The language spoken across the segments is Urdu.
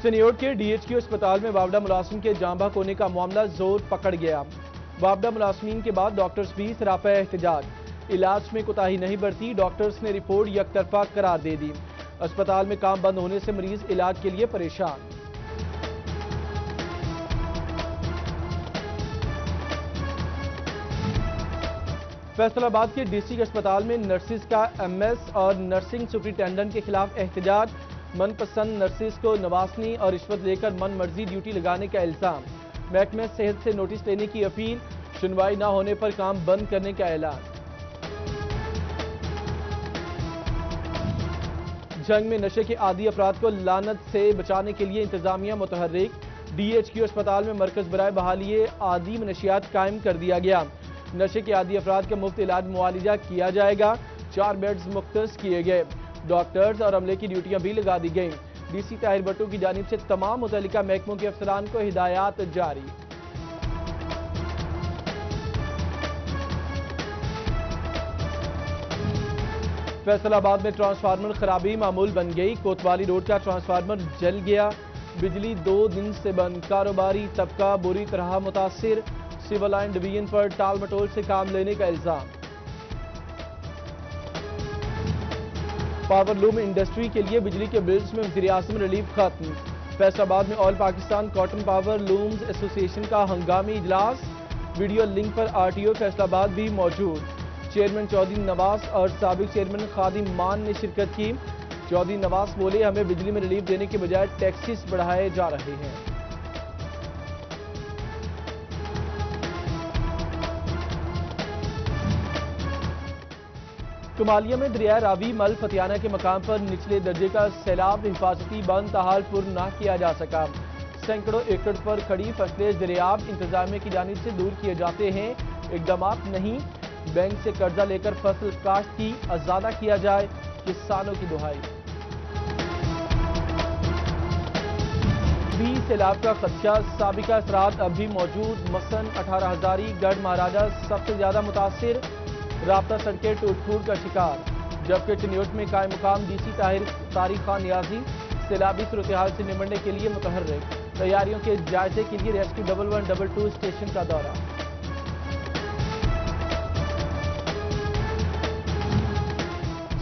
سنیوٹ کے DHQ اسپتال میں وابڈہ ملازمین کے جاں بحق ہونے کا معاملہ زور پکڑ گیا۔ وابڈہ ملازمین کے بعد ڈاکٹرز بھی سراپا احتجاج۔ علاج میں کوتاہی نہیں برتی، ڈاکٹرز نے رپورٹ یک طرفہ قرار دے دی۔ اسپتال میں کام بند ہونے سے مریض علاج کے لیے پریشان۔ فیصل آباد کے ڈسٹرکٹ اسپتال میں نرسز کا MS اور نرسنگ سپرنٹینڈنٹ کے خلاف احتجاج۔ من پسند نرسز کو نوازنے اور رشوت لے کر من مرضی ڈیوٹی لگانے کا الزام۔ محکمہ صحت سے نوٹس لینے کی اپیل، سنوائی نہ ہونے پر کام بند کرنے کا اعلان۔ جنگ میں نشے کے عادی افراد کو لعنت سے بچانے کے لیے انتظامیہ متحرک۔ DHQ اسپتال میں مرکز برائے بحالی عادی منشیات قائم کر دیا گیا۔ نشے کے عادی افراد کا مفت علاج معالجہ کیا جائے گا۔ 4 بیڈز مختص کیے گئے۔ ڈاکٹرز اور عملے کی ڈیوٹیاں بھی لگا دی گئیں۔ DC طاہر بٹو کی جانب سے تمام متعلقہ محکموں کے افسران کو ہدایات جاری۔ فیصل آباد میں ٹرانسفارمر خرابی معمول بن گئی۔ کوتوالی روڈ کا ٹرانسفارمر جل گیا۔ بجلی 2 دن سے بند، کاروباری طبقہ بری طرح متاثر۔ سول لائن ڈویژن پر ٹال مٹول سے کام لینے کا الزام۔ پاور لوم انڈسٹری کے لیے بجلی کے بلز میں وزیر اعظم ریلیف ختم۔ فیصل آباد میں آل پاکستان کاٹن پاور لومز ایسوسی ایشن کا ہنگامی اجلاس۔ ویڈیو لنک پر RTO فیصل آباد بھی موجود۔ چیئرمین چودھری نواز اور سابق چیئرمین خادم مان نے شرکت کی۔ چودھری نواز بولے، ہمیں بجلی میں ریلیف دینے کے بجائے ٹیکسز بڑھائے جا رہے ہیں۔ کمالیہ میں دریائے راوی مل فتیانہ کے مقام پر نچلے درجے کا سیلاب حفاظتی بند تاحال پر نہ کیا جا سکا۔ سینکڑوں ایکڑ پر کھڑی فصلیں دریاب انتظامیہ کی جانب سے دور کیے جاتے ہیں، اقدامات نہیں۔ بینک سے قرضہ لے کر فصل کاشت کی آزادہ کیا جائے، کسانوں کی دہائی۔ بھی سیلاب کا خدشہ، سابقہ اثرات اب بھی موجود، مثلاً 18 ہزاری گڑھ مہاراجہ سب سے زیادہ متاثر، رابطہ سڑکیں ٹوٹ پھوٹ کا شکار، جبکہ چنیوٹ میں قائم مقام DC طارق خان نیازی سیلابی صورتحال سے نمٹنے کے لیے متحرک۔ تیاریوں کے جائزے کے لیے ریسکیو 1122 اسٹیشن کا دورہ۔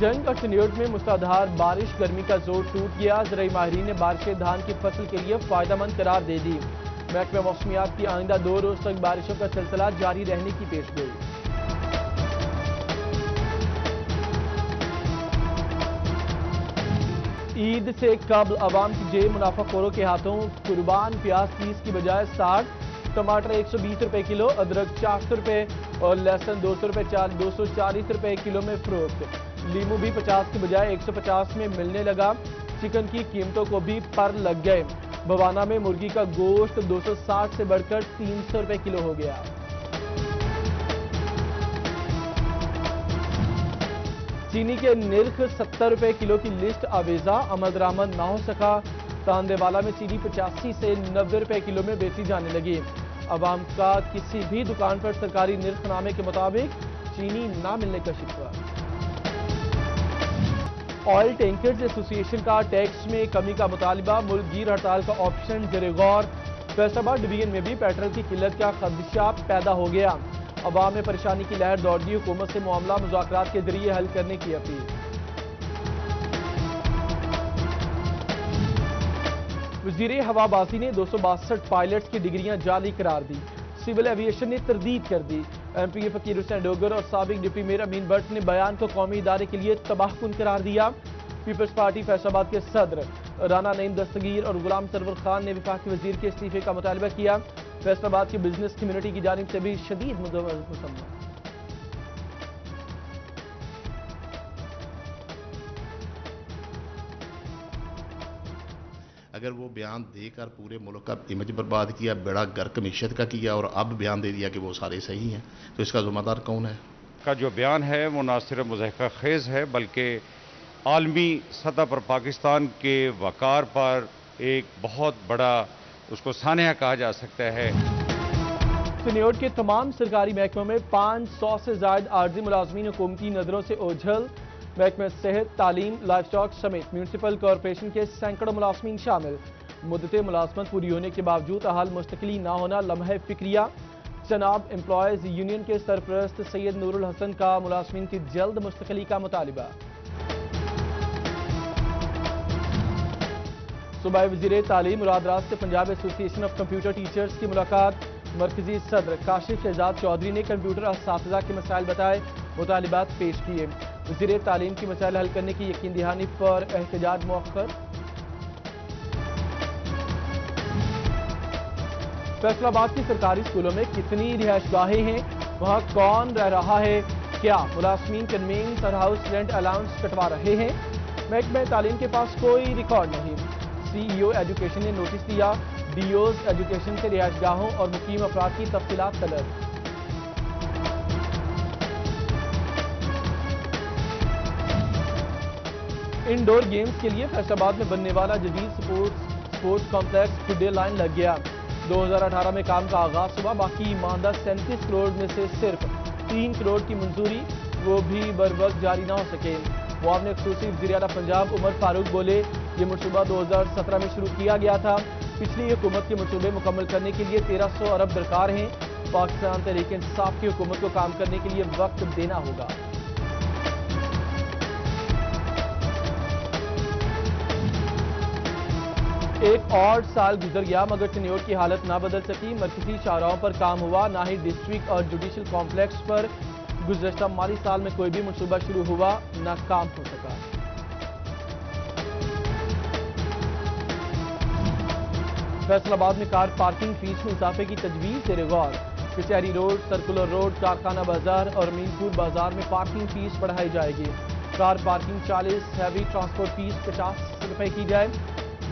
جنگ اور چنیوٹ میں موسلادھار بارش، گرمی کا زور ٹوٹ گیا۔ زرعی ماہرین نے بارشیں دھان کی فصل کے لیے فائدہ مند قرار دے دی۔ محکمہ موسمیات کی آئندہ 2 روز تک بارشوں کا سلسلہ جاری رہنے کی پیش گوئی۔ عید سے قبل عوام کی جیب منافع خوروں کے ہاتھوں قربان۔ پیاز 30 کی بجائے 60، ٹماٹر 120 روپے کلو، ادرک 400 روپے اور لہسن 240 روپے کلو میں فروخت۔ لیمو بھی 50 کی بجائے 150 میں ملنے لگا۔ چکن کی قیمتوں کو بھی پر لگ گئے۔ بھوانہ میں مرغی کا گوشت 260 سے بڑھ کر 300 روپے کلو ہو گیا۔ چینی کے نرخ 70 روپے کلو کی لسٹ آویزہ، عمل درآمد نہ ہو سکا۔ تاندے والا میں چینی 85 سے 90 روپے کلو میں بیچی جانے لگی۔ عوام کا کسی بھی دکان پر سرکاری نرخ نامے کے مطابق چینی نہ ملنے کا شکوہ۔ آئل ٹینکرز ایسوسی ایشن کا ٹیکس میں کمی کا مطالبہ، ملک گیر ہڑتال کا آپشن زیر غور۔ فیصل آباد ڈویژن میں بھی پیٹرول کی قلت کا خدشہ پیدا ہو گیا۔ عوام میں پریشانی کی لہر دوڑ گئی، حکومت سے معاملہ مذاکرات کے ذریعے حل کرنے کی اپیل۔ وزیر ہوا بازی نے 262 پائلٹس کی ڈگریاں جعلی قرار دی۔ سول ایوی ایشن نے تردید کر دی۔ MP فقیر حسین ڈوگر اور سابق ڈپٹی میئر امین بٹ نے بیان کو قومی ادارے کے لیے تباہ کن قرار دیا۔ پیپلز پارٹی فیصل آباد کے صدر رانا نعیم دستگیر اور غلام سرور خان نے وفاقی وزیر کے استعفے کا مطالبہ کیا۔ فیصل آباد کی بزنس کمیونٹی کی جانب سے بھی شدید مذمت۔ اگر وہ بیان دے کر پورے ملک کا امیج برباد کیا، بیڑا گرک معیشت کا کیا، اور اب بیان دے دیا کہ وہ سارے صحیح ہیں، تو اس کا ذمہ دار کون ہے؟ کا جو بیان ہے وہ نہ صرف مضحکہ خیز ہے بلکہ عالمی سطح پر پاکستان کے وقار پر ایک بہت بڑا اس کو سانحہ کہا جا سکتا ہے۔ سنیوٹ کے تمام سرکاری محکموں میں 500 سے زائد عارضی ملازمین حکومتی نظروں سے اوجھل۔ محکمہ صحت، تعلیم، لائف اسٹاک سمیت میونسپل کارپوریشن کے سینکڑوں ملازمین شامل۔ مدت ملازمت پوری ہونے کے باوجود احال مستقلی نہ ہونا لمحہ فکریہ. جناب امپلائیز یونین کے سرپرست سید نور الحسن کا ملازمین کی جلد مستقلی کا مطالبہ. صوبائی وزیر تعلیم مراد راز سے پنجاب ایسوسی ایشن آف کمپیوٹر ٹیچرز کی ملاقات. مرکزی صدر کاشف شہزاد چودھری نے کمپیوٹر اساتذہ کے مسائل بتائے، مطالبات پیش کیے. وزیر تعلیم کی مسائل حل کرنے کی یقین دہانی پر احتجاج مؤخر. فیصل آباد کی سرکاری اسکولوں میں کتنی رہائش گاہیں ہیں، وہاں کون رہ رہا ہے، کیا ملازمین کنوینس اور ہاؤس رینٹ الاؤنس کٹوا رہے ہیں؟ محکمہ تعلیم کے پاس کوئی ریکارڈ نہیں. سی ای او ایجوکیشن نے نوٹس دیا، ڈی اوز ایجوکیشن سے رہائش گاہوں اور مقیم افراد کی تفصیلات طلب. انڈور گیمز کے لیے فیصل آباد میں بننے والا جدید سپورٹس کمپلیکس ٹوڈے لائن لگ گیا. 2018 میں کام کا آغاز ہوا، باقی ماندہ 37 کروڑ میں سے صرف 3 کروڑ کی منظوری، وہ بھی بروقت جاری نہ ہو سکے. معاون خصوصی وزیر اعلیٰ پنجاب عمر فاروق بولے، یہ منصوبہ 2017 میں شروع کیا گیا تھا. پچھلی حکومت کے منصوبے مکمل کرنے کے لیے 1300 ارب درکار ہیں. پاکستان تحریک انصاف کی حکومت کو کام کرنے کے لیے وقت دینا ہوگا. ایک اور سال گزر گیا مگر ٹینیور کی حالت نہ بدل سکی. مرکزی شاہراہوں پر کام ہوا، نہ ہی ڈسٹرکٹ اور جوڈیشل کمپلیکس پر. گزشتہ مالی سال میں کوئی بھی منصوبہ شروع ہوا نہ کام ہو سکا. فیصل آباد میں کار پارکنگ فیس میں اضافے کی تجویز زیر غور. کچہری روڈ، سرکولر روڈ، کارخانہ بازار اور امین پور بازار میں پارکنگ فیس بڑھائی جائے گی. Car parking 40، heavy transport fees 50 روپے کی جائے.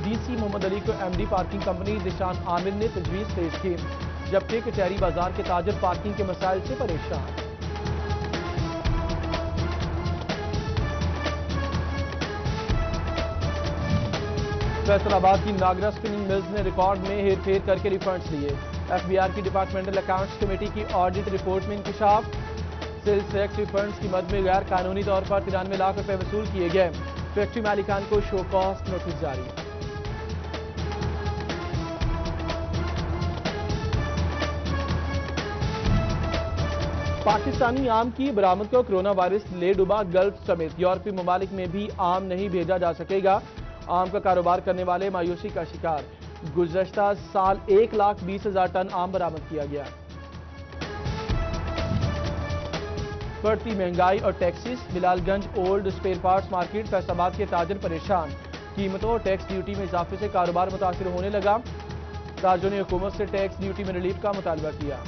ڈی سی محمد علی کو M D parking company Zeeshan Aamir نے تجویز پیش کی، جبکہ کچہری بازار کے تاجر پارکنگ کے مسائل سے پریشان. فیصل آباد کی ناگرا سپننگ ملز نے ریکارڈ میں ہیر پھیر کر کے ریفنڈز لیے. ایف بی آر کی ڈپارٹمنٹل اکاؤنٹس کمیٹی کی آڈٹ رپورٹ میں انکشاف. سیلز ٹیکس ریفنڈز کی مد میں غیر قانونی طور پر 93 لاکھ روپے وصول کیے گئے. فیکٹری مالکان کو شو کاسٹ نوٹس جاری. پاکستانی آم کی برآمد کو کرونا وائرس لے ڈوبا. گلف سمیت یورپی ممالک میں بھی آم نہیں بھیجا جا سکے گا. آم کا کاروبار کرنے والے مایوسی کا شکار. گزشتہ سال 1,20,000 ٹن آم برآمد کیا گیا. بڑھتی مہنگائی اور taxes. Bilal Ganj old spare parts market Faisalabad کے تاجر پریشان. قیمتوں اور ٹیکس ڈیوٹی میں اضافے سے کاروبار متاثر ہونے لگا. تاجروں نے حکومت سے ٹیکس ڈیوٹی میں ریلیف کا مطالبہ کیا.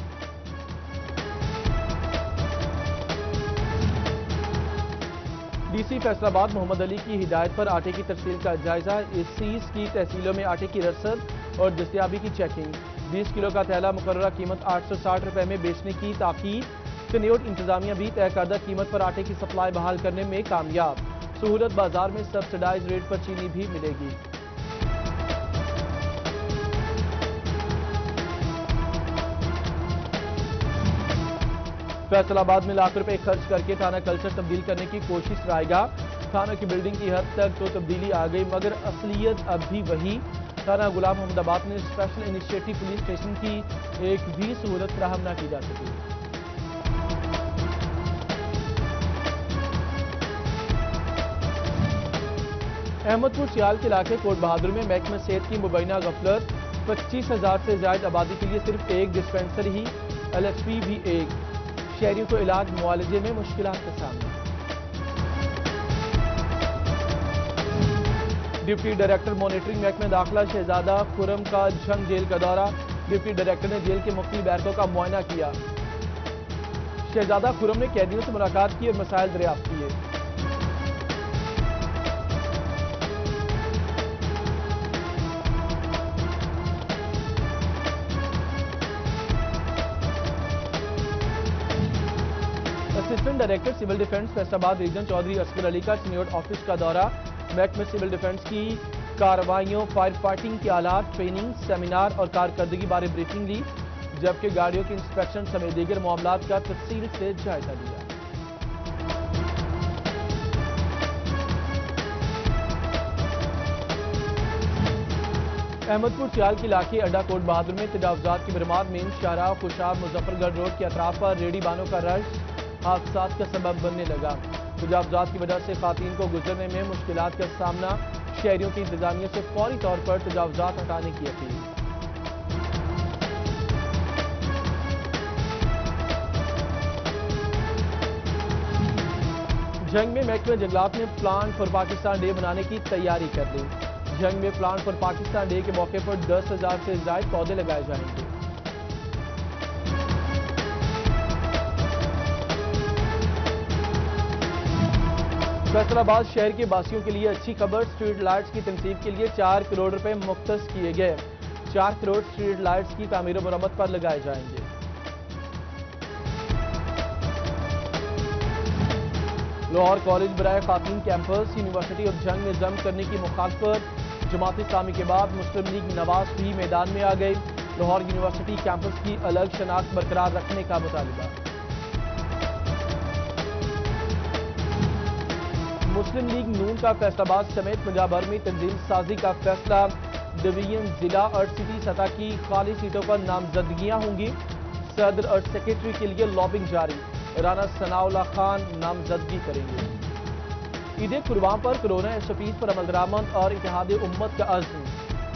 ڈی سی فیصل آباد محمد علی کی ہدایت پر آٹے کی ترسیل کا جائزہ. اس سیز کی تحصیلوں میں آٹے کی رسد اور دستیابی کی چیکنگ. 20 کلو کا تھیلا مقررہ قیمت 860 روپے میں بیچنے کی تاکید. ٹینیور انتظامیہ بھی طے کردہ قیمت پر آٹے کی سپلائی بحال کرنے میں کامیاب. سہولت بازار میں سبسڈائز ریٹ پر چینی بھی ملے گی. فیصل آباد میں لاکھ روپے خرچ کر کے تھانہ کلچر تبدیل کرنے کی کوشش رائے گا. تھانہ کی بلڈنگ کی حد تک تو تبدیلی آ گئی مگر اصلیت اب بھی وہی. تھانہ غلام محمد آباد میں اسپیشل انیشیٹو پولیس اسٹیشن کی ایک بھی سہولت فراہم نہ کی جا سکی. احمد پور سیال کے علاقے کوٹ بہادر میں محکمہ صحت کی مبینہ غفلت. 25,000 سے زائد آبادی کے لیے صرف ایک ڈسپینسری ہی، ایل ایچ پی بھی ایک. شہریوں کو علاج معالجے میں مشکلات کا سامنا. ڈپٹی ڈائریکٹر مانیٹرنگ محکمہ داخلہ شہزادہ خرم کا جھنگ جیل کا دورہ. ڈپٹی ڈائریکٹر نے جیل کے مختلف بیرکوں کا معائنہ کیا. شہزادہ خرم نے قیدیوں سے ملاقات کی اور مسائل دریافت کیے. Assistant director civil defence Faisal آباد ریجن چودھری اصغر علی کا ٹینیورڈ آفس کا دورہ. محکمہ سول ڈیفنس کی کارروائیوں، فائر فائٹنگ کے آلات، ٹریننگ، سیمینار اور کارکردگی بارے بریفنگ لی، جبکہ گاڑیوں کی انسپیکشن سمیت دیگر معاملات کا تفصیل سے جائزہ لیا. احمدپور چیال کے علاقے اڈا کوٹ بہادر میں تجاوزات کی برماد مین شاہراہ خوشاب مظفر گڑھ روڈ کے اطراف پر ریڑھی بانوں کا رش حادثات کا سبب بننے لگا۔ تجاوزات کی وجہ سے خواتین کو گزرنے میں مشکلات کا سامنا، شہریوں کی انتظامیہ سے فوری طور پر تجاوزات ہٹانے کی اپیل۔ جنگ میں محکمہ جنگلات نے پلان فار پاکستان ڈے منانے کی تیاری کر لی۔ جنگ میں پلان فار پاکستان ڈے کے موقع پر 10,000 سے زائد پودے لگائے جائیں گے۔ فیصل آباد شہر کے باسیوں کے لیے اچھی خبر، اسٹریٹ لائٹس کی تنصیب کے لیے 4 کروڑ روپے مختص کیے گئے۔ 4 کروڑ اسٹریٹ لائٹس کی تعمیر و مرمت پر لگائے جائیں گے۔ لاہور کالج برائے خواتین کیمپس یونیورسٹی آف جنگ میں ضم کرنے کی مخالفت، جماعت اسلامی کے بعد مسلم لیگ نواز بھی میدان میں آ گئی۔ لاہور یونیورسٹی کیمپس کی الگ شناخت برقرار رکھنے کا مطالبہ۔ مسلم لیگ نون کا فیصل آباد سمیت پنجاب بھر میں تنظیم سازی کا فیصلہ، ڈویژن، ضلع اور سٹی سطح کی خالی سیٹوں پر نامزدگیاں ہوں گی۔ صدر اور سیکریٹری کے لیے لابنگ جاری، رانا ثناء اللہ خان نامزدگی کریں گے۔ عید قربان پر کورونا SOPs پر عمل درآمد اور اتحاد امت کا عزم،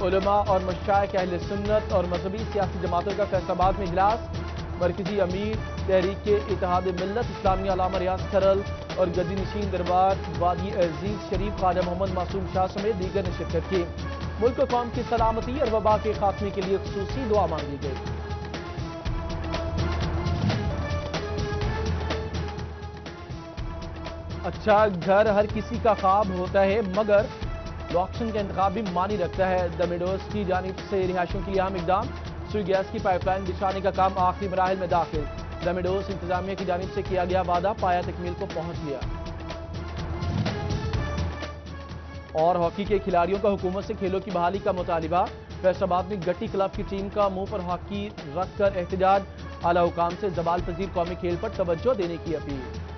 علماء اور مشائخ اہل سنت اور مذہبی سیاسی جماعتوں کا فیصل آباد میں اجلاس، مرکزی امیر تحریک اتحاد ملت اسلامیہ علامہ ریاض کھرل اور گدی نشین دربار وادی عزیز شریف خواجہ محمد معصوم شاہ سمیت دیگر نے شرکت کی۔ ملک و قوم کی سلامتی اور وبا کے خاتمے کے لیے خصوصی دعا مانگی گئی۔ اچھا گھر ہر کسی کا خواب ہوتا ہے، مگر لوکیشن کا انتخاب بھی معنی رکھتا ہے۔ دا میڈوز کی جانب سے رہائشیوں کے لیے اہم اقدام، سوئی گیس کی پائپ لائن بچھانے کا کام آخری مراحل میں داخل۔ دا میڈوز انتظامیہ کی جانب سے کیا گیا وعدہ پایا تکمیل کو پہنچ گیا۔ اور ہاکی کے کھلاڑیوں کا حکومت سے کھیلوں کی بحالی کا مطالبہ، فیصل آباد میں گٹی کلب کی ٹیم کا منہ پر ہاکی رکھ کر احتجاج، اعلی حکام سے زوال پذیر قومی کھیل پر توجہ دینے کی اپیل۔